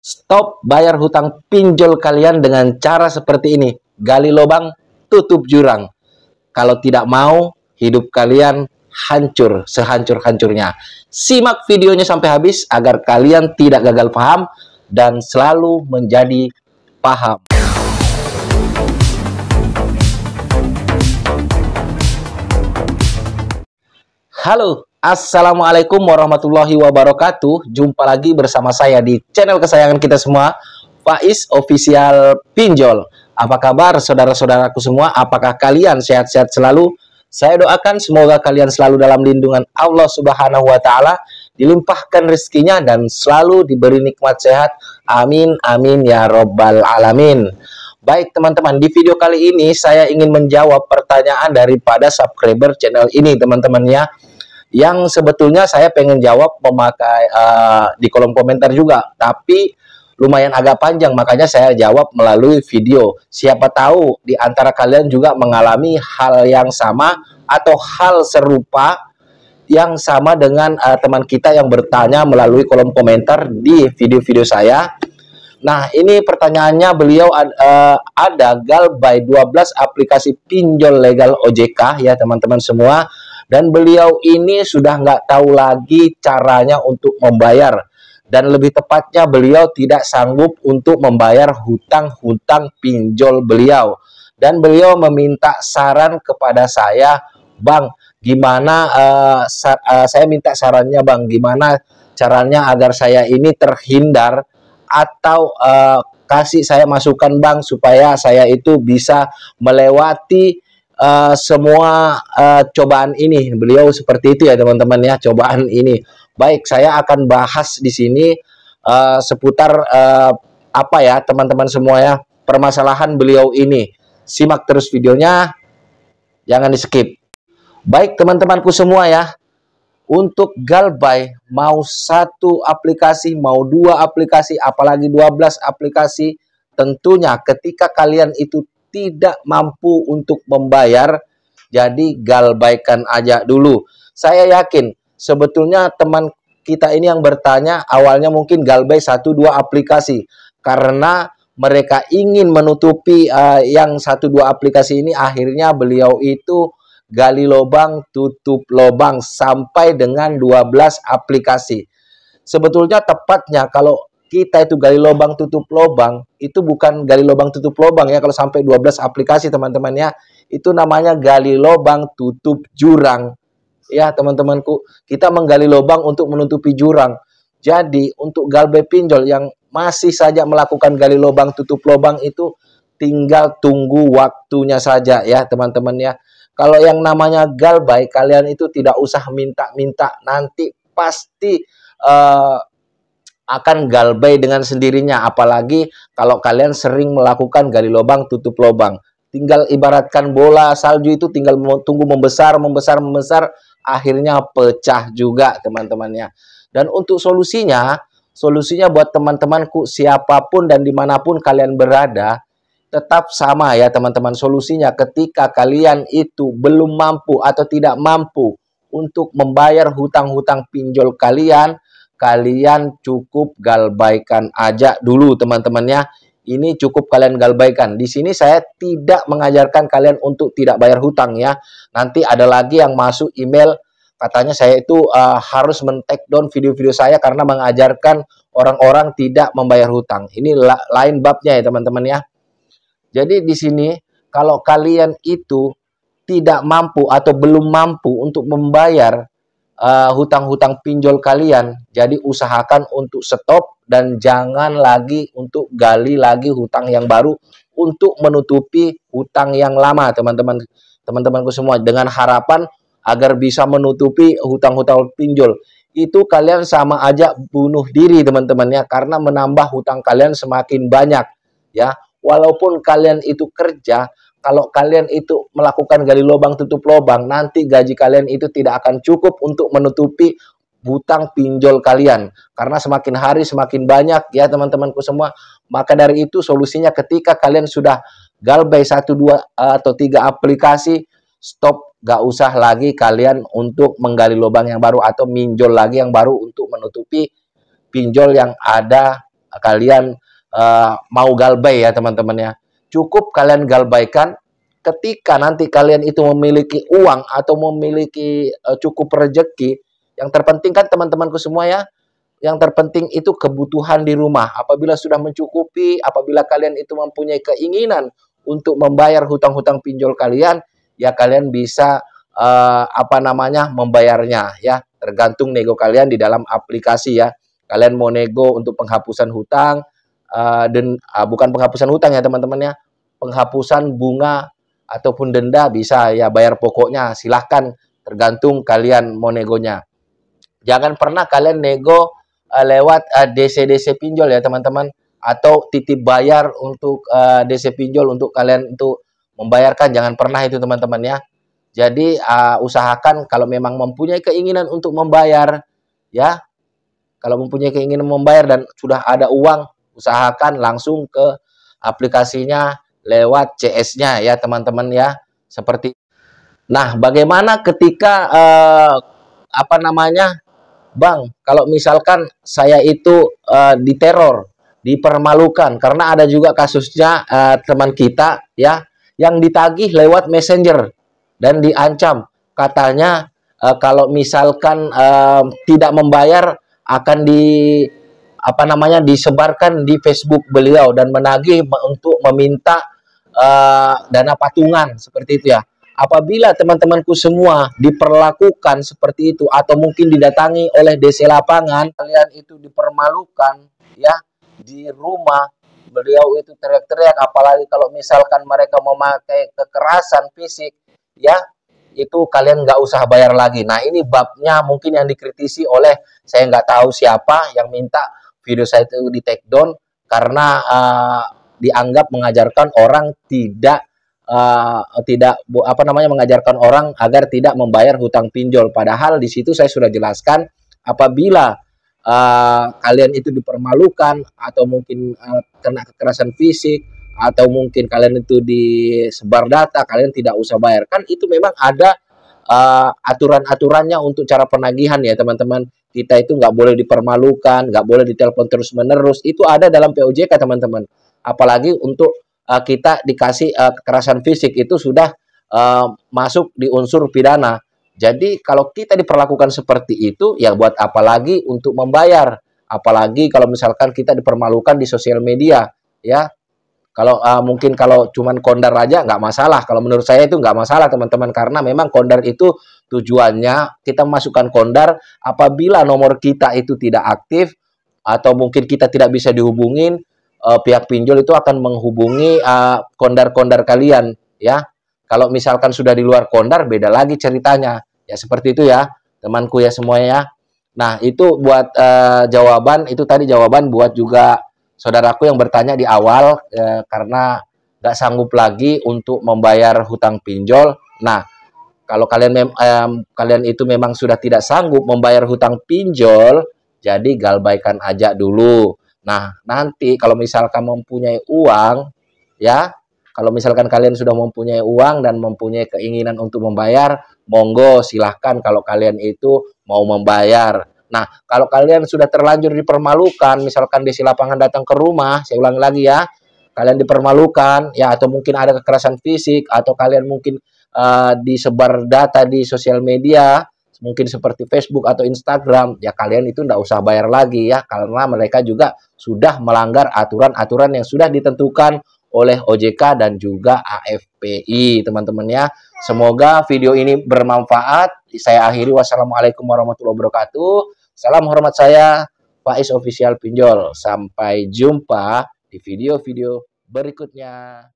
Stop bayar hutang pinjol kalian dengan cara seperti ini. Gali lubang, tutup jurang. Kalau tidak mau, hidup kalian hancur sehancur-hancurnya. Simak videonya sampai habis agar kalian tidak gagal paham dan selalu menjadi paham. Halo, assalamualaikum warahmatullahi wabarakatuh. Jumpa lagi bersama saya di channel kesayangan kita semua, Faiz Official Pinjol. Apa kabar saudara-saudaraku semua? Apakah kalian sehat-sehat selalu? Saya doakan semoga kalian selalu dalam lindungan Allah Subhanahu wa Ta'ala, dilimpahkan rezekinya dan selalu diberi nikmat sehat. Amin, amin ya Robbal Alamin. Baik teman-teman, di video kali ini saya ingin menjawab pertanyaan daripada subscriber channel ini teman-teman ya, yang sebetulnya saya pengen jawab memakai di kolom komentar juga, tapi lumayan agak panjang, makanya saya jawab melalui video. Siapa tahu di antara kalian juga mengalami hal yang sama atau hal serupa yang sama dengan teman kita yang bertanya melalui kolom komentar di video-video saya. Nah, ini pertanyaannya, beliau ada galbay 12 aplikasi pinjol legal OJK ya teman-teman semua. Dan beliau ini sudah nggak tahu lagi caranya untuk membayar. Dan lebih tepatnya beliau tidak sanggup untuk membayar hutang-hutang pinjol beliau. Dan beliau meminta saran kepada saya, Bang, gimana, saya minta sarannya Bang, gimana caranya agar saya ini terhindar, atau kasih saya masukan Bang, supaya saya itu bisa melewati semua cobaan ini. Beliau seperti itu ya teman-teman ya, cobaan ini. Baik, saya akan bahas di sini seputar apa ya teman-teman semua ya, permasalahan beliau ini. Simak terus videonya, jangan di skip. Baik teman-temanku semua ya, untuk galbay mau satu aplikasi, mau dua aplikasi, apalagi 12 aplikasi, tentunya ketika kalian itu tidak mampu untuk membayar, jadi galbaykan aja dulu. Saya yakin sebetulnya teman kita ini yang bertanya awalnya mungkin galbay 1-2 aplikasi, karena mereka ingin menutupi yang 1-2 aplikasi ini. Akhirnya beliau itu gali lubang tutup lubang sampai dengan 12 aplikasi. Sebetulnya tepatnya kalau kita itu gali lubang tutup lubang, itu bukan gali lubang tutup lubang ya kalau sampai 12 aplikasi teman-teman ya. Itu namanya gali lubang tutup jurang. Ya teman-temanku, kita menggali lubang untuk menutupi jurang. Jadi untuk galbay pinjol yang masih saja melakukan gali lubang tutup lubang itu tinggal tunggu waktunya saja ya teman-teman ya. Kalau yang namanya galbay, kalian itu tidak usah minta-minta, nanti pasti akan galbay dengan sendirinya. Apalagi kalau kalian sering melakukan gali lubang tutup lubang, tinggal ibaratkan bola salju itu tinggal tunggu membesar, akhirnya pecah juga teman-temannya. Dan untuk solusinya buat teman-temanku siapapun dan dimanapun kalian berada, tetap sama ya teman-teman. Solusinya ketika kalian itu belum mampu atau tidak mampu untuk membayar hutang-hutang pinjol kalian, kalian cukup galbaykan aja dulu teman-temannya. Ini cukup kalian galbaykan. Di sini saya tidak mengajarkan kalian untuk tidak bayar hutang ya. Nanti ada lagi yang masuk email katanya saya itu harus men-take down video-video saya karena mengajarkan orang-orang tidak membayar hutang. Ini lain babnya ya teman-teman ya. Jadi di sini kalau kalian itu tidak mampu atau belum mampu untuk membayar hutang-hutang pinjol kalian, jadi usahakan untuk stop dan jangan lagi untuk gali lagi hutang yang baru untuk menutupi hutang yang lama teman-temanku semua, dengan harapan agar bisa menutupi hutang-hutang pinjol. Itu kalian sama aja bunuh diri teman-teman ya, karena menambah hutang kalian semakin banyak ya. Walaupun kalian itu kerja, kalau kalian itu melakukan gali lubang tutup lubang, nanti gaji kalian itu tidak akan cukup untuk menutupi hutang pinjol kalian. Karena semakin hari semakin banyak ya teman-temanku semua. Maka dari itu solusinya ketika kalian sudah galbay 1, 2, atau 3 aplikasi, stop. Gak usah lagi kalian untuk menggali lubang yang baru atau minjol lagi yang baru untuk menutupi pinjol yang ada kalian mau galbay ya teman-teman ya. Cukup kalian galbaikan ketika nanti kalian itu memiliki uang atau memiliki cukup rezeki. Yang terpenting kan teman-temanku semua ya, yang terpenting itu kebutuhan di rumah. Apabila sudah mencukupi, apabila kalian itu mempunyai keinginan untuk membayar hutang-hutang pinjol kalian, ya kalian bisa membayarnya ya. Tergantung nego kalian di dalam aplikasi ya. Kalian mau nego untuk penghapusan hutang dan bukan penghapusan hutang ya teman-teman ya. Penghapusan bunga ataupun denda bisa ya, bayar pokoknya silahkan, tergantung kalian mau negonya. Jangan pernah kalian nego lewat DC pinjol ya teman-teman, atau titip bayar untuk DC pinjol untuk kalian untuk membayarkan, jangan pernah itu teman-teman ya. Jadi usahakan kalau memang mempunyai keinginan untuk membayar ya, kalau mempunyai keinginan membayar dan sudah ada uang, usahakan langsung ke aplikasinya lewat CS-nya ya teman-teman ya. Seperti nah, bagaimana ketika Bang, kalau misalkan saya itu diteror, dipermalukan, karena ada juga kasusnya teman kita ya yang ditagih lewat Messenger dan diancam, katanya kalau misalkan tidak membayar akan disebarkan di Facebook beliau dan menagih untuk meminta dana patungan seperti itu ya. Apabila teman-temanku semua diperlakukan seperti itu atau mungkin didatangi oleh DC lapangan, kalian itu dipermalukan ya di rumah, beliau itu teriak-teriak, apalagi kalau misalkan mereka memakai kekerasan fisik ya, itu kalian nggak usah bayar lagi. Nah, ini babnya mungkin yang dikritisi oleh, saya nggak tahu siapa yang minta video saya itu di take down karena dianggap mengajarkan orang mengajarkan orang agar tidak membayar hutang pinjol. Padahal di situ saya sudah jelaskan, apabila kalian itu dipermalukan atau mungkin kena kekerasan fisik atau mungkin kalian itu disebar data, kalian tidak usah bayar. Kan itu memang ada aturan-aturannya untuk cara penagihan ya teman-teman. Kita itu nggak boleh dipermalukan, nggak boleh ditelepon terus-menerus. Itu ada dalam POJK teman-teman. Apalagi untuk kita dikasih kekerasan fisik, itu sudah masuk di unsur pidana. Jadi kalau kita diperlakukan seperti itu, ya buat apa lagi untuk membayar? Apalagi kalau misalkan kita dipermalukan di sosial media, ya. Kalau mungkin kalau cuman kondar aja nggak masalah. Kalau menurut saya itu nggak masalah teman-teman, karena memang kondar itu tujuannya kita masukkan kondar apabila nomor kita itu tidak aktif atau mungkin kita tidak bisa dihubungin, pihak pinjol itu akan menghubungi kondar-kondar kalian ya. Kalau misalkan sudah di luar kondar, beda lagi ceritanya ya, seperti itu ya temanku ya semuanya. Nah, itu buat jawaban, itu tadi jawaban buat juga saudaraku yang bertanya di awal karena nggak sanggup lagi untuk membayar hutang pinjol. Nah, kalau kalian itu memang sudah tidak sanggup membayar hutang pinjol, jadi galbaikan aja dulu. Nah, nanti kalau misalkan mempunyai uang, ya, kalau misalkan kalian sudah mempunyai uang dan mempunyai keinginan untuk membayar, monggo silahkan kalau kalian itu mau membayar. Nah, kalau kalian sudah terlanjur dipermalukan, misalkan DC lapangan datang ke rumah, saya ulangi lagi ya, kalian dipermalukan, ya, atau mungkin ada kekerasan fisik, atau kalian mungkin disebar data di sosial media, mungkin seperti Facebook atau Instagram, ya kalian itu nggak usah bayar lagi ya, karena mereka juga sudah melanggar aturan-aturan yang sudah ditentukan oleh OJK dan juga AFPI, teman-teman ya. Semoga video ini bermanfaat. Saya akhiri, wassalamualaikum warahmatullahi wabarakatuh. Salam hormat saya, Faiz Official Pinjol. Sampai jumpa di video-video berikutnya.